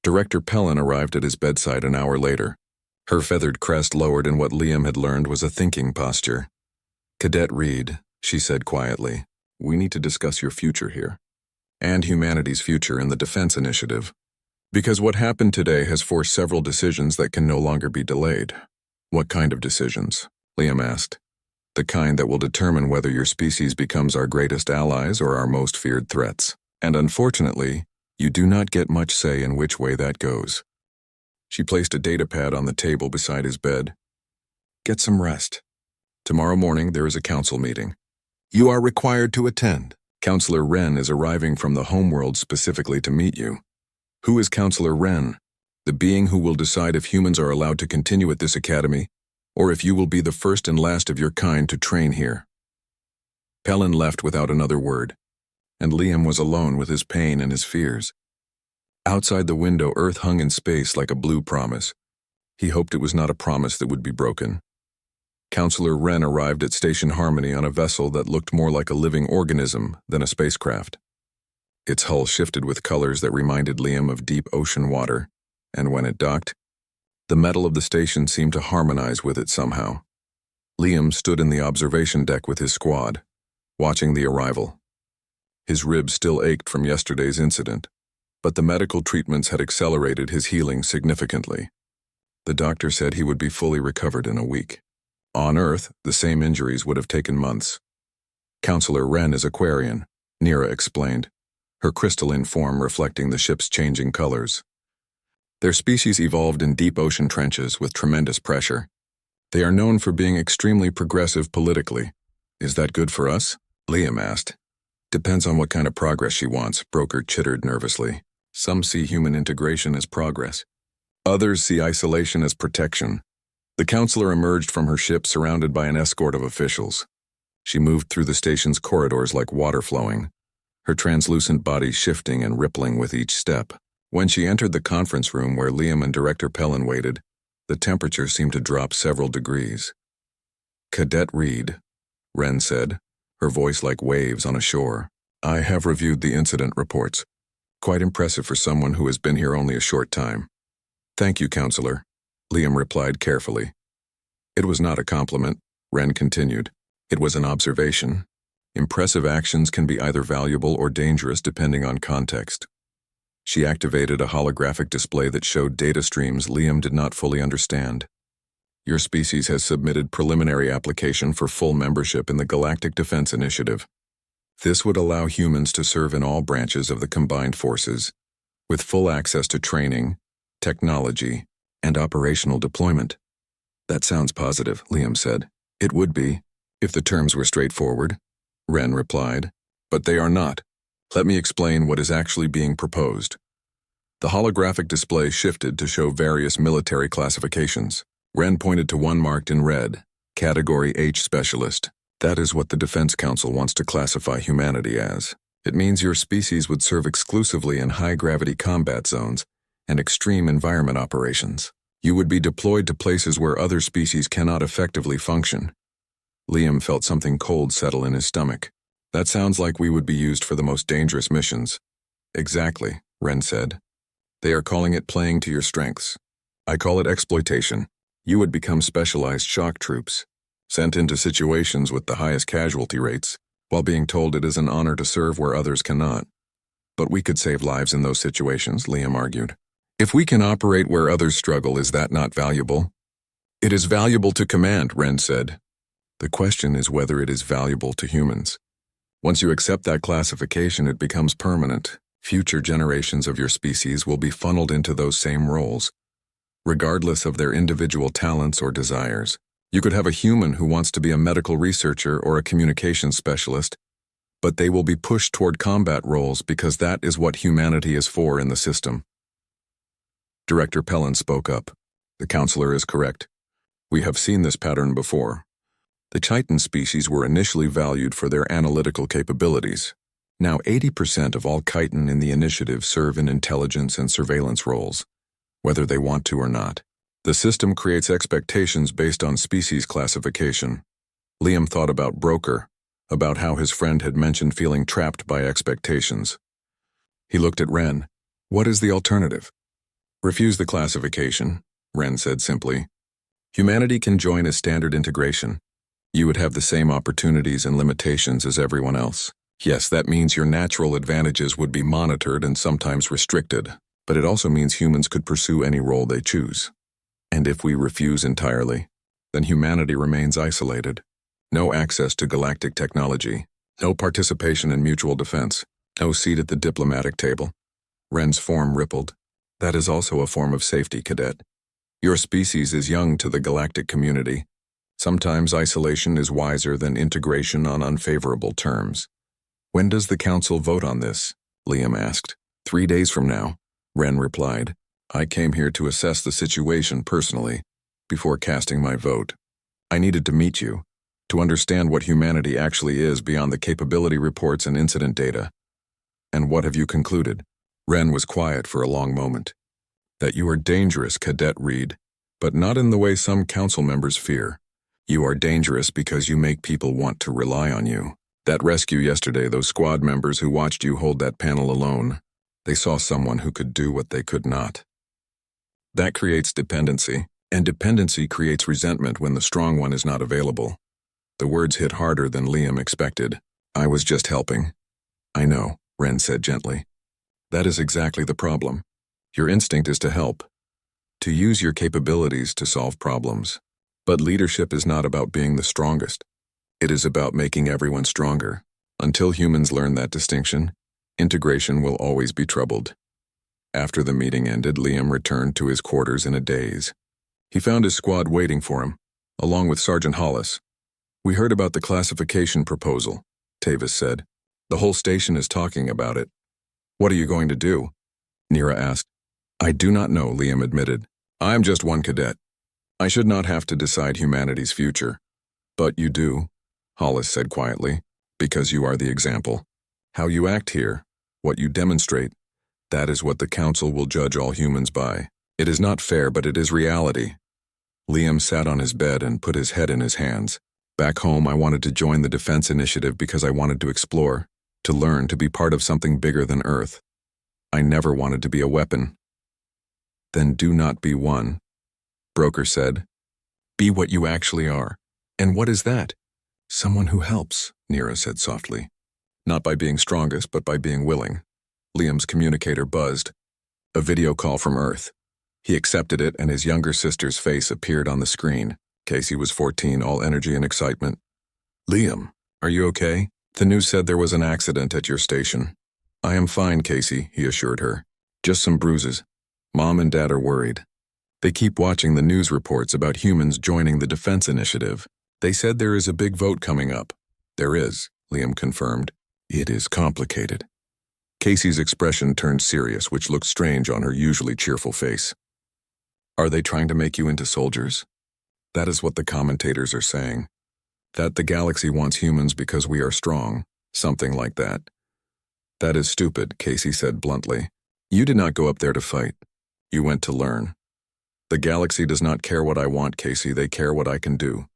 Speaker 1: Director Pellin arrived at his bedside an hour later. Her feathered crest lowered in what Liam had learned was a thinking posture. Cadet Reed, she said quietly, we need to discuss your future here. And humanity's future in the Defense Initiative. Because what happened today has forced several decisions that can no longer be delayed. What kind of decisions? Liam asked. The kind that will determine whether your species becomes our greatest allies or our most feared threats. And unfortunately, you do not get much say in which way that goes. She placed a datapad on the table beside his bed. Get some rest. Tomorrow morning there is a council meeting. You are required to attend. Counselor Wren is arriving from the homeworld specifically to meet you. Who is Counselor Wren? The being who will decide if humans are allowed to continue at this academy, or if you will be the first and last of your kind to train here." Pellin left without another word, and Liam was alone with his pain and his fears. Outside the window, Earth hung in space like a blue promise. He hoped it was not a promise that would be broken. Counselor Wren arrived at Station Harmony on a vessel that looked more like a living organism than a spacecraft. Its hull shifted with colors that reminded Liam of deep ocean water, and when it docked, the metal of the station seemed to harmonize with it somehow. Liam stood in the observation deck with his squad, watching the arrival. His ribs still ached from yesterday's incident, but the medical treatments had accelerated his healing significantly. The doctor said he would be fully recovered in a week. On Earth, the same injuries would have taken months. Counselor Wren is Aquarian, Nira explained, her crystalline form reflecting the ship's changing colors. Their species evolved in deep ocean trenches with tremendous pressure. They are known for being extremely progressive politically. "Is that good for us?" Liam asked. "Depends on what kind of progress she wants," Broker chittered nervously. "Some see human integration as progress. Others see isolation as protection." The counselor emerged from her ship surrounded by an escort of officials. She moved through the station's corridors like water flowing, her translucent body shifting and rippling with each step. When she entered the conference room where Liam and Director Pellin waited, the temperature seemed to drop several degrees. "Cadet Reed," Wren said, her voice like waves on a shore. "I have reviewed the incident reports. Quite impressive for someone who has been here only a short time." "Thank you, Counselor," Liam replied carefully. "It was not a compliment," Wren continued. "It was an observation. Impressive actions can be either valuable or dangerous depending on context." She activated a holographic display that showed data streams Liam did not fully understand. "Your species has submitted preliminary application for full membership in the Galactic Defense Initiative. This would allow humans to serve in all branches of the combined forces, with full access to training, technology, and operational deployment." "That sounds positive," Liam said. "It would be, if the terms were straightforward," Wren replied. "But they are not. Let me explain what is actually being proposed." The holographic display shifted to show various military classifications. Wren pointed to one marked in red, Category H Specialist. "That is what the Defense Council wants to classify humanity as. It means your species would serve exclusively in high-gravity combat zones and extreme environment operations. You would be deployed to places where other species cannot effectively function." Liam felt something cold settle in his stomach. "That sounds like we would be used for the most dangerous missions." "Exactly," Wren said. "They are calling it playing to your strengths. I call it exploitation. You would become specialized shock troops, sent into situations with the highest casualty rates, while being told it is an honor to serve where others cannot." "But we could save lives in those situations," Liam argued. "If we can operate where others struggle, is that not valuable?" "It is valuable to command," Wren said. "The question is whether it is valuable to humans. Once you accept that classification, it becomes permanent. Future generations of your species will be funneled into those same roles, regardless of their individual talents or desires. You could have a human who wants to be a medical researcher or a communications specialist, but they will be pushed toward combat roles because that is what humanity is for in the system." Director Pellin spoke up. "The counselor is correct. We have seen this pattern before. The Chiton species were initially valued for their analytical capabilities. Now 80% of all Chiton in the initiative serve in intelligence and surveillance roles, whether they want to or not. The system creates expectations based on species classification." Liam thought about Broker, about how his friend had mentioned feeling trapped by expectations. He looked at Wren. "What is the alternative?" "Refuse the classification," Wren said simply. "Humanity can join a standard integration. You would have the same opportunities and limitations as everyone else. Yes, that means your natural advantages would be monitored and sometimes restricted, but it also means humans could pursue any role they choose. And if we refuse entirely, then humanity remains isolated. No access to galactic technology, no participation in mutual defense, no seat at the diplomatic table." Wren's form rippled. "That is also a form of safety, Cadet. Your species is young to the galactic community. Sometimes isolation is wiser than integration on unfavorable terms." "When does the Council vote on this?" Liam asked. 3 days from now," Wren replied. I came here to assess the situation personally, before casting my vote. I needed to meet you, to understand what humanity actually is beyond the capability reports and incident data. And what have you concluded? Ren was quiet for a long moment. That you are dangerous, Cadet Reed, but not in the way some council members fear. You are dangerous because you make people want to rely on you. That rescue yesterday, those squad members who watched you hold that panel alone, they saw someone who could do what they could not. That creates dependency, and dependency creates resentment when the strong one is not available. The words hit harder than Liam expected. I was just helping. I know, Ren said gently. That is exactly the problem. Your instinct is to help, to use your capabilities to solve problems. But leadership is not about being the strongest. It is about making everyone stronger. Until humans learn that distinction, integration will always be troubled. After the meeting ended, Liam returned to his quarters in a daze. He found his squad waiting for him, along with Sergeant Hollis. We heard about the classification proposal, Tavis said. The whole station is talking about it. What are you going to do? Nira asked. I do not know, Liam admitted. I am just one cadet. I should not have to decide humanity's future. But you do, Hollis said quietly, because you are the example. How you act here, what you demonstrate, that is what the Council will judge all humans by. It is not fair, but it is reality. Liam sat on his bed and put his head in his hands. Back home, I wanted to join the Defense Initiative because I wanted to explore, to learn, to be part of something bigger than Earth. I never wanted to be a weapon. Then do not be one, Broker said. Be what you actually are. And what is that? Someone who helps, Nira said softly. Not by being strongest, but by being willing. Liam's communicator buzzed. A video call from Earth. He accepted it, and his younger sister's face appeared on the screen. Casey was 14, all energy and excitement. Liam, are you okay? The news said there was an accident at your station. I am fine, Casey, he assured her. Just some bruises. Mom and Dad are worried. They keep watching the news reports about humans joining the Defense Initiative. They said there is a big vote coming up. There is, Liam confirmed. It is complicated. Casey's expression turned serious, which looked strange on her usually cheerful face. Are they trying to make you into soldiers? That is what the commentators are saying. That the galaxy wants humans because we are strong, something like that. That is stupid, Casey said bluntly. You did not go up there to fight. You went to learn. The galaxy does not care what I want, Casey, they care what I can do.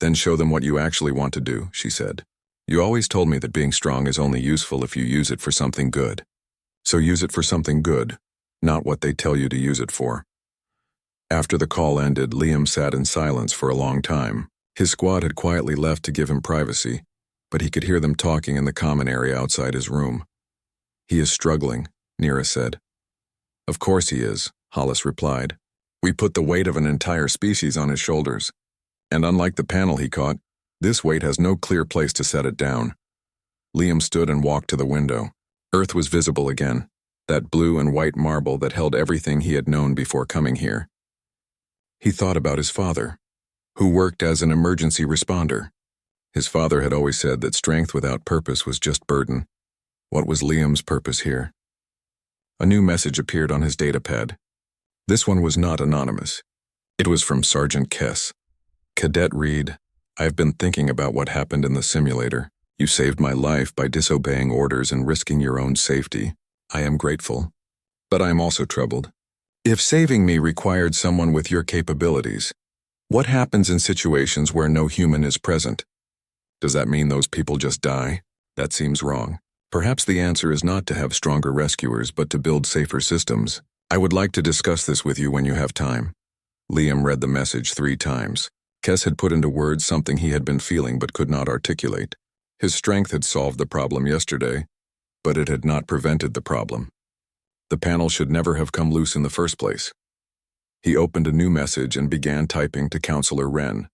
Speaker 1: Then show them what you actually want to do, she said. You always told me that being strong is only useful if you use it for something good. So use it for something good, not what they tell you to use it for. After the call ended, Liam sat in silence for a long time. His squad had quietly left to give him privacy, but he could hear them talking in the common area outside his room. He is struggling, Nira said. Of course he is, Hollis replied. We put the weight of an entire species on his shoulders. And unlike the panel he caught, this weight has no clear place to set it down. Liam stood and walked to the window. Earth was visible again, that blue and white marble that held everything he had known before coming here. He thought about his father, who worked as an emergency responder. His father had always said that strength without purpose was just burden. What was Liam's purpose here? A new message appeared on his datapad. This one was not anonymous. It was from Sergeant Kess. Cadet Reed, I have been thinking about what happened in the simulator. You saved my life by disobeying orders and risking your own safety. I am grateful. But I am also troubled. If saving me required someone with your capabilities, what happens in situations where no human is present? Does that mean those people just die? That seems wrong. Perhaps the answer is not to have stronger rescuers, but to build safer systems. I would like to discuss this with you when you have time. Liam read the message 3 times. Kess had put into words something he had been feeling but could not articulate. His strength had solved the problem yesterday, but it had not prevented the problem. The panel should never have come loose in the first place. He opened a new message and began typing to Counselor Wren.